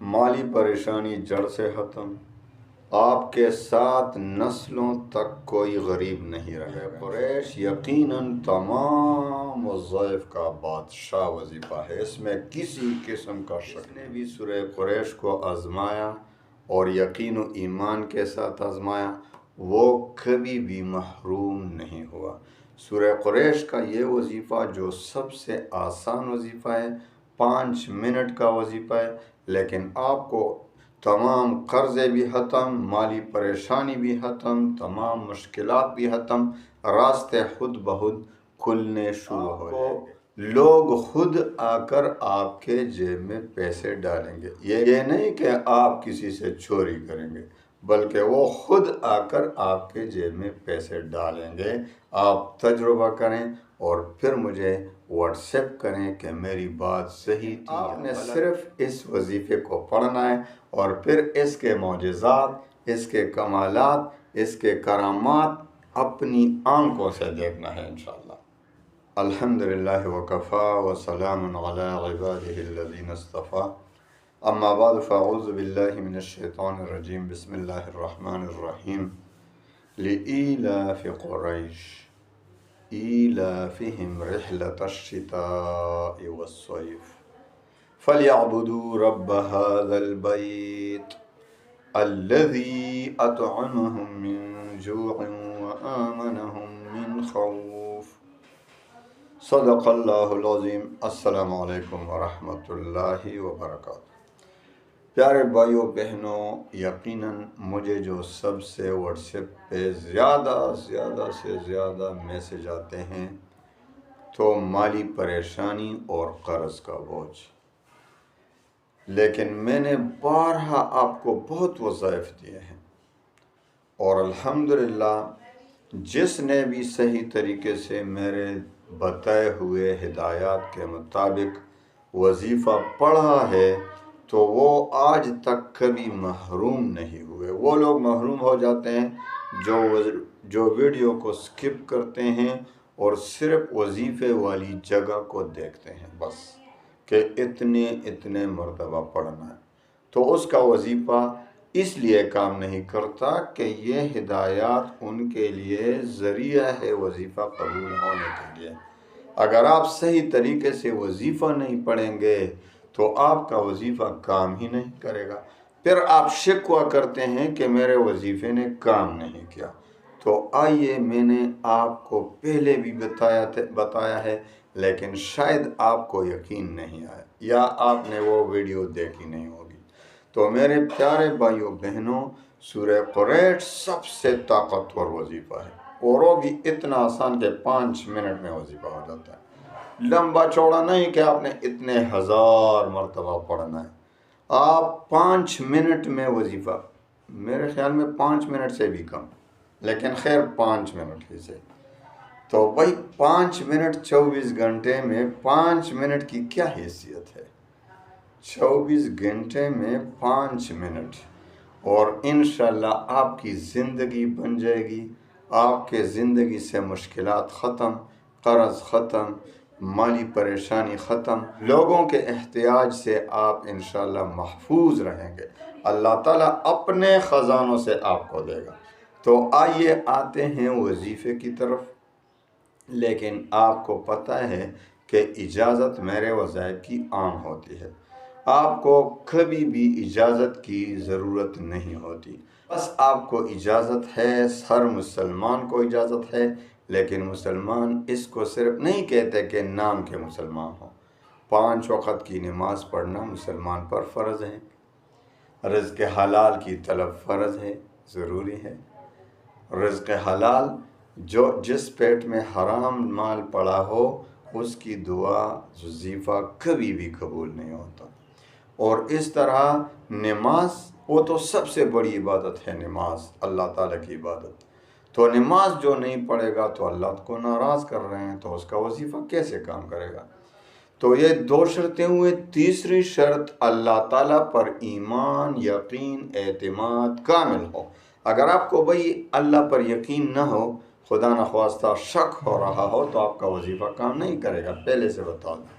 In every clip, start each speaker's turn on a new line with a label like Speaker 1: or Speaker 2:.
Speaker 1: مالی پریشانی جڑ سے ختم، آپ کے ساتھ نسلوں تک کوئی غریب نہیں رہے گا۔ قریش یقیناً تمام وظائف کا بادشاہ وظیفہ ہے، اس میں کسی قسم کا شک نے بھی سورہ قریش کو آزمایا اور یقین و ایمان کے ساتھ آزمایا، وہ کبھی بھی محروم نہیں ہوا۔ سورہ قریش کا یہ وظیفہ جو سب سے آسان وظیفہ ہے، 5 منٹ کا وظیفہ ہے، لیکن آپ کو تمام قرضے بھی ختم، مالی پریشانی بھی ختم، تمام مشکلات بھی ختم، راستے خود بخود کھلنے شروع ہو جائیں گے۔ لوگ خود آ کر آپ کے جیب میں پیسے ڈالیں گے، یہ نہیں کہ آپ کسی سے چوری کریں گے، بلکہ وہ خود آ کر آپ کے جیب میں پیسے ڈالیں گے۔ آپ تجربہ کریں اور پھر مجھے واٹس ایپ کریں کہ میری بات صحیح تھی۔ آپ نے صرف اس وظیفے کو پڑھنا ہے اور پھر اس کے معجزات، اس کے کمالات، اس کے کرامات اپنی آنکھوں سے دیکھنا ہے انشاءاللہ۔ الحمدللہ وکفا وسلام علی عبادہ الذین اصطفیٰ، اما بعد فاعوذ باللہ من الشیطان الرجیم، بسم اللہ الرحمن الرحیم۔ لإیلاف قریش ایلافہم رحلۃ الشتاء والصیف فلیعبدوا رب ھذا البیت الذی اطعمہم من جوع وآمنہم من خوف۔ صدق اللہ العظیم۔ السلام علیکم ورحمۃ اللہ وبرکاتہ۔ پیارے بھائیوں بہنوں، یقیناً مجھے جو سب سے واٹس ایپ پہ زیادہ سے زیادہ میسج آتے ہیں تو مالی پریشانی اور قرض کا بوجھ، لیکن میں نے بارہا آپ کو بہت وظائف دیے ہیں اور الحمدللہ جس نے بھی صحیح طریقے سے میرے بتائے ہوئے ہدایات کے مطابق وظیفہ پڑھا ہے تو وہ آج تک کبھی محروم نہیں ہوئے۔ وہ لوگ محروم ہو جاتے ہیں جو ویڈیو کو سکپ کرتے ہیں اور صرف وظیفے والی جگہ کو دیکھتے ہیں، بس کہ اتنے مرتبہ پڑھنا ہے، تو اس کا وظیفہ اس لیے کام نہیں کرتا کہ یہ ہدایات ان کے لیے ذریعہ ہے وظیفہ قبول ہونے کے لیے۔ اگر آپ صحیح طریقے سے وظیفہ نہیں پڑھیں گے تو آپ کا وظیفہ کام ہی نہیں کرے گا، پھر آپ شکوہ کرتے ہیں کہ میرے وظیفے نے کام نہیں کیا۔ تو آئیے، میں نے آپ کو پہلے بھی بتایا ہے لیکن شاید آپ کو یقین نہیں آیا یا آپ نے وہ ویڈیو دیکھی نہیں ہوگی۔ تو میرے پیارے بھائیوں بہنوں، سورہ قریش سب سے طاقتور وظیفہ ہے اور وہ بھی اتنا آسان کہ 5 منٹ میں وظیفہ ہو جاتا ہے۔ لمبا چوڑا نہیں کہ آپ نے اتنے 1000 مرتبہ پڑھنا ہے، آپ 5 منٹ میں وظیفہ، میرے خیال میں 5 منٹ سے بھی کم، لیکن خیر 5 منٹ ہی سے، تو بھائی 5 منٹ 24 گھنٹے میں 5 منٹ کی کیا حیثیت ہے؟ 24 گھنٹے میں 5 منٹ، اور انشاءاللہ آپ کی زندگی بن جائے گی، آپ کے زندگی سے مشکلات ختم، قرض ختم، مالی پریشانی ختم، لوگوں کے احتیاج سے آپ انشاءاللہ محفوظ رہیں گے، اللہ تعالیٰ اپنے خزانوں سے آپ کو دے گا۔ تو آئیے آتے ہیں وظیفے کی طرف، لیکن آپ کو پتہ ہے کہ اجازت میرے وظائف کی عام ہوتی ہے، آپ کو کبھی بھی اجازت کی ضرورت نہیں ہوتی، بس آپ کو اجازت ہے، ہر مسلمان کو اجازت ہے، لیکن مسلمان اس کو صرف نہیں کہتے کہ نام کے مسلمان ہوں۔ 5 وقت کی نماز پڑھنا مسلمان پر فرض ہے، رزق حلال کی طلب فرض ہے، ضروری ہے۔ رزق حلال، جس پیٹ میں حرام مال پڑا ہو اس کی دعا وظیفہ کبھی بھی قبول نہیں ہوتا۔ اور اس طرح نماز، وہ تو سب سے بڑی عبادت ہے نماز، اللہ تعالیٰ کی عبادت، تو نماز جو نہیں پڑھے گا تو اللہ کو ناراض کر رہے ہیں، تو اس کا وظیفہ کیسے کام کرے گا؟ تو یہ 2 شرطیں ہوئے، تیسری شرط اللہ تعالیٰ پر ایمان، یقین، اعتماد کامل ہو۔ اگر آپ کو بھئی اللہ پر یقین نہ ہو، خدا نخواستہ شک ہو رہا ہو، تو آپ کا وظیفہ کام نہیں کرے گا، پہلے سے بتا دیں۔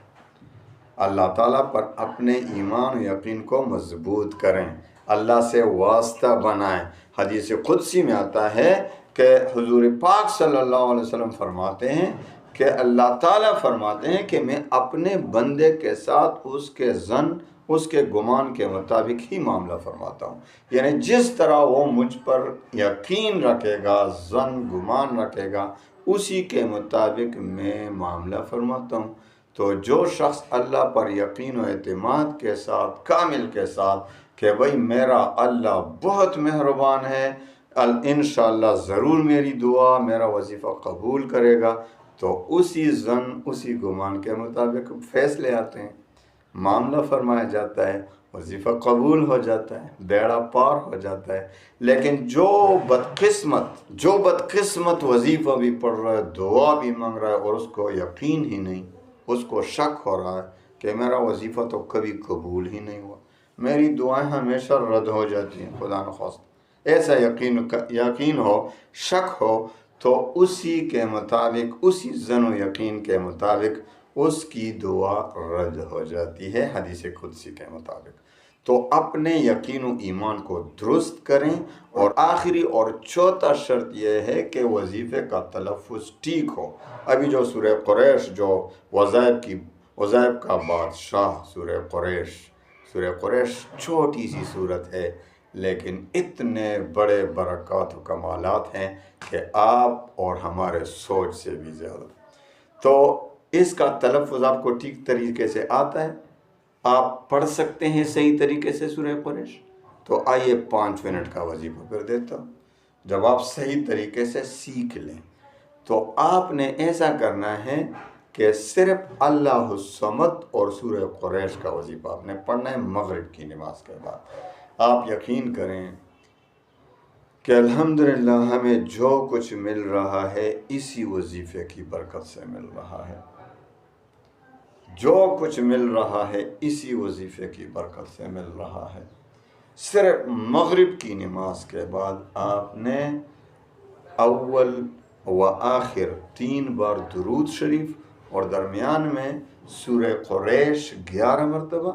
Speaker 1: اللہ تعالیٰ پر اپنے ایمان و یقین کو مضبوط کریں، اللہ سے واسطہ بنائیں۔ حدیث قدسی میں آتا ہے کہ حضور پاک صلی اللہ علیہ وسلم فرماتے ہیں کہ اللہ تعالیٰ فرماتے ہیں کہ میں اپنے بندے کے ساتھ اس کے ظن، اس کے گمان کے مطابق ہی معاملہ فرماتا ہوں، یعنی جس طرح وہ مجھ پر یقین رکھے گا، ظن گمان رکھے گا، اسی کے مطابق میں معاملہ فرماتا ہوں۔ تو جو شخص اللہ پر یقین و اعتماد کے ساتھ، کامل کے ساتھ کہ بھئی میرا اللہ بہت مہربان ہے، انشاءاللہ ضرور میری دعا، میرا وظیفہ قبول کرے گا، تو اسی ظن، اسی گمان کے مطابق فیصلے آتے ہیں، معاملہ فرمایا جاتا ہے، وظیفہ قبول ہو جاتا ہے، بیڑا پار ہو جاتا ہے۔ لیکن جو بدقسمت وظیفہ بھی پڑھ رہا ہے، دعا بھی مانگ رہا ہے، اور اس کو یقین ہی نہیں، اس کو شک ہو رہا ہے کہ میرا وظیفہ تو کبھی قبول ہی نہیں ہوا، میری دعائیں ہمیشہ رد ہو جاتی ہیں، خدا نخواستہ، ایسا یقین ہو، شک ہو، تو اسی کے مطابق، اسی ظن و یقین کے مطابق اس کی دعا رد ہو جاتی ہے، حدیث قدسی کے مطابق۔ تو اپنے یقین و ایمان کو درست کریں، اور آخری اور چوتھا شرط یہ ہے کہ وظیفے کا تلفظ ٹھیک ہو۔ ابھی جو سورہ قریش، جو وظائف کا بادشاہ سورہ قریش چھوٹی سی صورت ہے، لیکن اتنے بڑے برکات و کمالات ہیں کہ آپ اور ہمارے سوچ سے بھی زیادہ۔ تو اس کا تلفظ آپ کو ٹھیک طریقے سے آتا ہے؟ آپ پڑھ سکتے ہیں صحیح طریقے سے سورہ قریش؟ تو آئیے 5 منٹ کا وظیفہ کر دیتا ہوں۔ جب آپ صحیح طریقے سے سیکھ لیں تو آپ نے ایسا کرنا ہے کہ صرف اللہ الصمد اور سورہ قریش کا وظیفہ آپ نے پڑھنا ہے مغرب کی نماز کے بعد۔ آپ یقین کریں کہ الحمدللہ ہمیں جو کچھ مل رہا ہے اسی وظیفے کی برکت سے مل رہا ہے، جو کچھ مل رہا ہے اسی وظیفے کی برکت سے مل رہا ہے۔ صرف مغرب کی نماز کے بعد آپ نے اول و آخر 3 بار درود شریف، اور درمیان میں سورہ قریش 11 مرتبہ،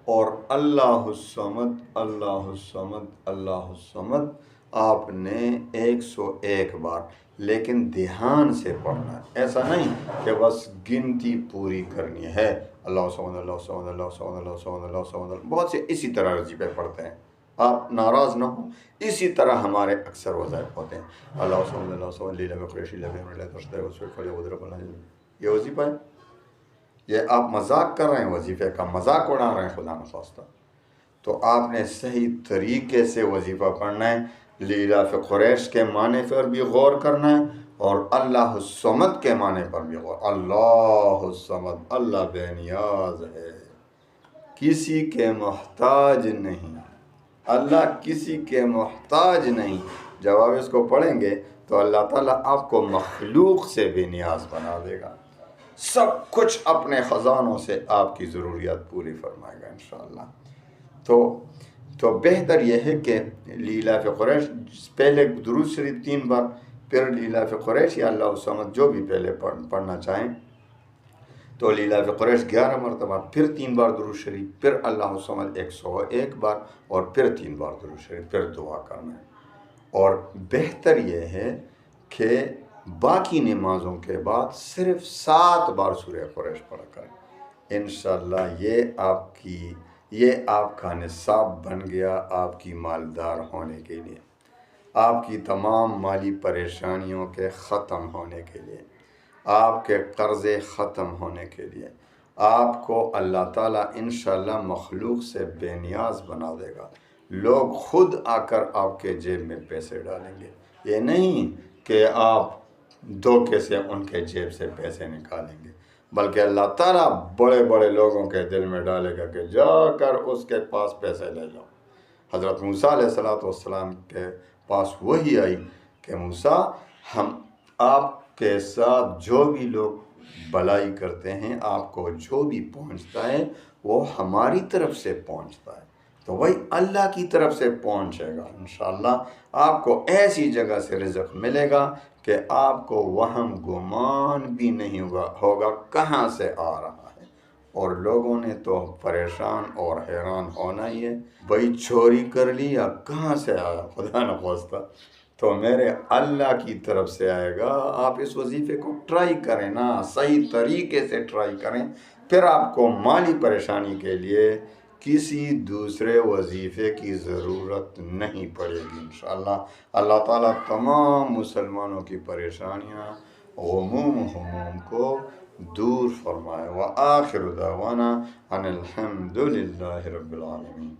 Speaker 1: اور اللہ الصمد اللہ الصمد اللہ الصمد آپ نے 101 بار، لیکن دھیان سے پڑھنا ہے، ایسا نہیں کہ بس گنتی پوری کرنی ہے، اللہ صمد اللہ صمد اللہ صمد اللہ صمد اللہ صمد۔ بہت سے اسی طرح وظیفے پڑھتے ہیں، آپ ناراض نہ ہوں، اسی طرح ہمارے اکثر وظائف ہوتے ہیں، اللہ صمد اللہ صمد لیلہ قریشی یہ وظیفہ ہے۔ یہ آپ مذاق کر رہے ہیں، وظیفے کا مذاق اڑا رہے ہیں، خدا نخواستہ۔ تو آپ نے صحیح طریقے سے وظیفہ پڑھنا ہے، لیلاف قریش کے معنی پر بھی غور کرنا ہے، اور اللہ الصمد کے معنی پر بھی غور۔ اللہ الصمد، اللہ بے نیاز ہے، کسی کے محتاج نہیں، اللہ کسی کے محتاج نہیں۔ جب آپ اس کو پڑھیں گے تو اللہ تعالیٰ آپ کو مخلوق سے بے نیاز بنا دے گا، سب کچھ اپنے خزانوں سے آپ کی ضروریات پوری فرمائے گا انشاءاللہ۔ تو بہتر یہ ہے کہ لیلاف قریش پہلے درود شریف 3 بار، پھر لیلاف قریش یا اللہ الصمد جو بھی پہلے پڑھنا چاہیں، تو لیلاف قریش 11 مرتبہ، پھر 3 بار درود شریف، پھر اللہ الصمد 101 بار، اور پھر 3 بار درود شریف، پھر دعا کرنا ہے۔ اور بہتر یہ ہے کہ باقی نمازوں کے بعد صرف 7 بار سورہ قریش پڑھا کریں، انشاءاللہ یہ آپ کا نصاب بن گیا آپ کی مالدار ہونے کے لیے، آپ کی تمام مالی پریشانیوں کے ختم ہونے کے لیے، آپ کے قرضے ختم ہونے کے لیے، آپ کو اللہ تعالیٰ انشاءاللہ مخلوق سے بے نیاز بنا دے گا۔ لوگ خود آ کر آپ کے جیب میں پیسے ڈالیں گے، یہ نہیں کہ آپ دھوکے سے ان کے جیب سے پیسے نکالیں گے، بلکہ اللہ تعالیٰ بڑے بڑے لوگوں کے دل میں ڈالے گا کہ جا کر اس کے پاس پیسے لے جاؤ۔ حضرت موسیٰ علیہ السلام کے پاس وہی آئی کہ موسیٰ، ہم آپ کے ساتھ جو بھی لوگ بلائی کرتے ہیں، آپ کو جو بھی پہنچتا ہے وہ ہماری طرف سے پہنچتا ہے، تو وہی اللہ کی طرف سے پہنچے گا انشاءاللہ۔ آپ کو ایسی جگہ سے رزق ملے گا کہ آپ کو وہم گمان بھی نہیں ہوگا کہاں سے آ رہا ہے، اور لوگوں نے تو پریشان اور حیران ہونا ہی ہے، بھائی چوری کر لی یا کہاں سے آیا، خدا نخواستہ تو میرے اللہ کی طرف سے آئے گا۔ آپ اس وظیفے کو ٹرائی کریں نا، صحیح طریقے سے ٹرائی کریں، پھر آپ کو مالی پریشانی کے لیے کسی دوسرے وظیفے کی ضرورت نہیں پڑے گی انشاءاللہ۔ اللہ تعالیٰ تمام مسلمانوں کی پریشانیاں، غموم کو دور فرمائے۔ وآخر دعوانا ان الحمد للہ رب العالمین۔